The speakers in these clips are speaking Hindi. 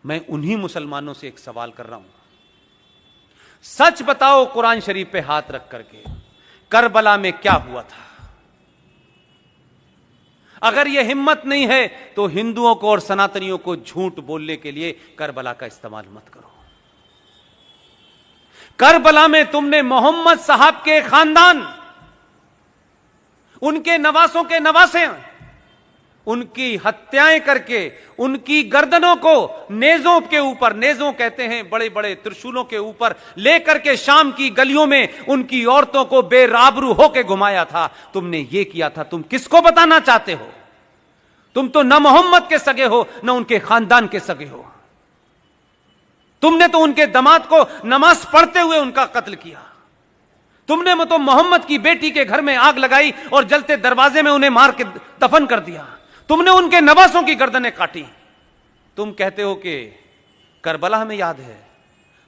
मैं उन्हीं मुसलमानों से एक सवाल कर रहा हूं, सच बताओ कुरान शरीफ पे हाथ रख करके, करबला में क्या हुआ था? अगर यह हिम्मत नहीं है तो हिंदुओं को और सनातनियों को झूठ बोलने के लिए करबला का इस्तेमाल मत करो। करबला में तुमने मोहम्मद साहब के खानदान, उनके नवासों के नवासे, उनकी हत्याएं करके उनकी गर्दनों को नेजों के ऊपर, नेजों कहते हैं बड़े बड़े त्रिशूलों के ऊपर लेकर के शाम की गलियों में उनकी औरतों को बेराबरू होकर घुमाया था। तुमने ये किया था। तुम किसको बताना चाहते हो? तुम तो न मोहम्मद के सगे हो न उनके खानदान के सगे हो। तुमने तो उनके दामाद को नमाज पढ़ते हुए उनका कत्ल किया। तुमने तो मोहम्मद की बेटी के घर में आग लगाई और जलते दरवाजे में उन्हें मार के दफन कर दिया। तुमने उनके नवासों की गर्दनें काटी। तुम कहते हो कि करबला हमें याद है।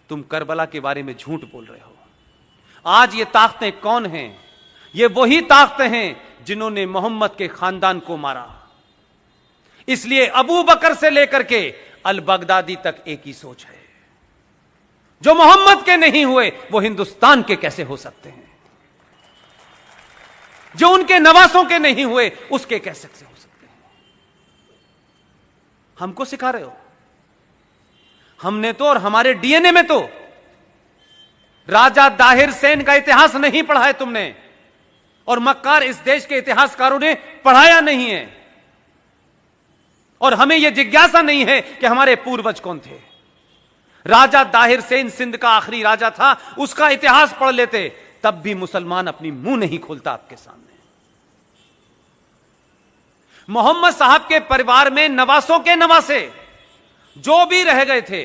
तुम करबला के बारे में झूठ बोल रहे हो। आज ये ताकतें कौन हैं? ये वही ताकतें हैं जिन्होंने मोहम्मद के खानदान को मारा। इसलिए अबू बकर से लेकर के अल बगदादी तक एक ही सोच है, जो मोहम्मद के नहीं हुए वो हिंदुस्तान के कैसे हो सकते हैं? जो उनके नवासों के नहीं हुए उसके कैसे हो सकते हैं? हमको सिखा रहे हो? हमने तो, और हमारे डीएनए में तो राजा दाहिर सेन का इतिहास नहीं पढ़ा है तुमने, और मक्कार इस देश के इतिहासकारों ने पढ़ाया नहीं है, और हमें यह जिज्ञासा नहीं है कि हमारे पूर्वज कौन थे। राजा दाहिर सेन सिंध का आखिरी राजा था, उसका इतिहास पढ़ लेते तब भी मुसलमान अपनी मुंह नहीं खोलता आपके सामने। मोहम्मद साहब के परिवार में नवासों के नवासे जो भी रह गए थे,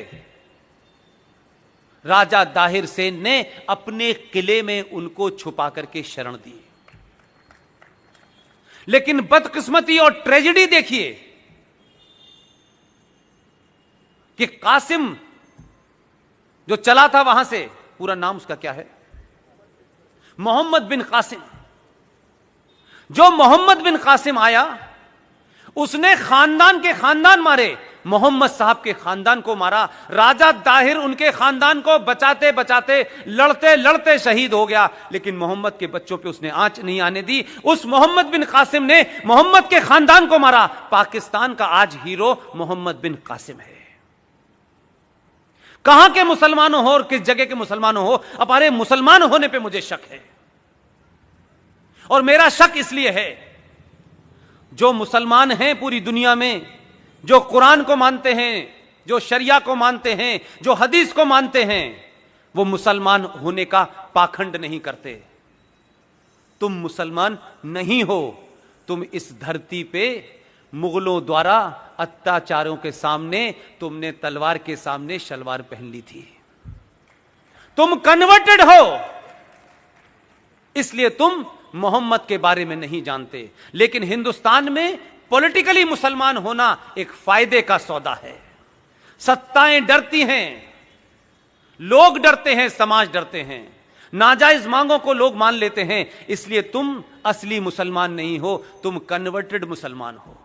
राजा दाहिर सेन ने अपने किले में उनको छुपा करके शरण दी। लेकिन बदकिस्मती और ट्रेजेडी देखिए कि कासिम जो चला था वहां से, पूरा नाम उसका क्या है? मोहम्मद बिन कासिम। जो मोहम्मद बिन कासिम आया, उसने खानदान के खानदान मारे, मोहम्मद साहब के खानदान को मारा। राजा दाहिर उनके खानदान को बचाते बचाते, लड़ते लड़ते शहीद हो गया, लेकिन मोहम्मद के बच्चों पे उसने आंच नहीं आने दी। उस मोहम्मद बिन कासिम ने मोहम्मद के खानदान को मारा। पाकिस्तान का आज हीरो मोहम्मद बिन कासिम है। कहां के मुसलमानों हो और किस जगह के मुसलमानों हो, हमारे मुसलमान होने पे मुझे शक है। और मेरा शक इसलिए है, जो मुसलमान हैं पूरी दुनिया में, जो कुरान को मानते हैं, जो शरिया को मानते हैं, जो हदीस को मानते हैं, वो मुसलमान होने का पाखंड नहीं करते। तुम मुसलमान नहीं हो। तुम इस धरती पे मुगलों द्वारा अत्याचारों के सामने तुमने तलवार के सामने शलवार पहन ली थी। तुम कन्वर्टेड हो, इसलिए तुम मोहम्मद के बारे में नहीं जानते। लेकिन हिंदुस्तान में पॉलिटिकली मुसलमान होना एक फायदे का सौदा है। सत्ताएं डरती हैं, लोग डरते हैं, समाज डरते हैं, नाजायज मांगों को लोग मान लेते हैं। इसलिए तुम असली मुसलमान नहीं हो, तुम कन्वर्टेड मुसलमान हो।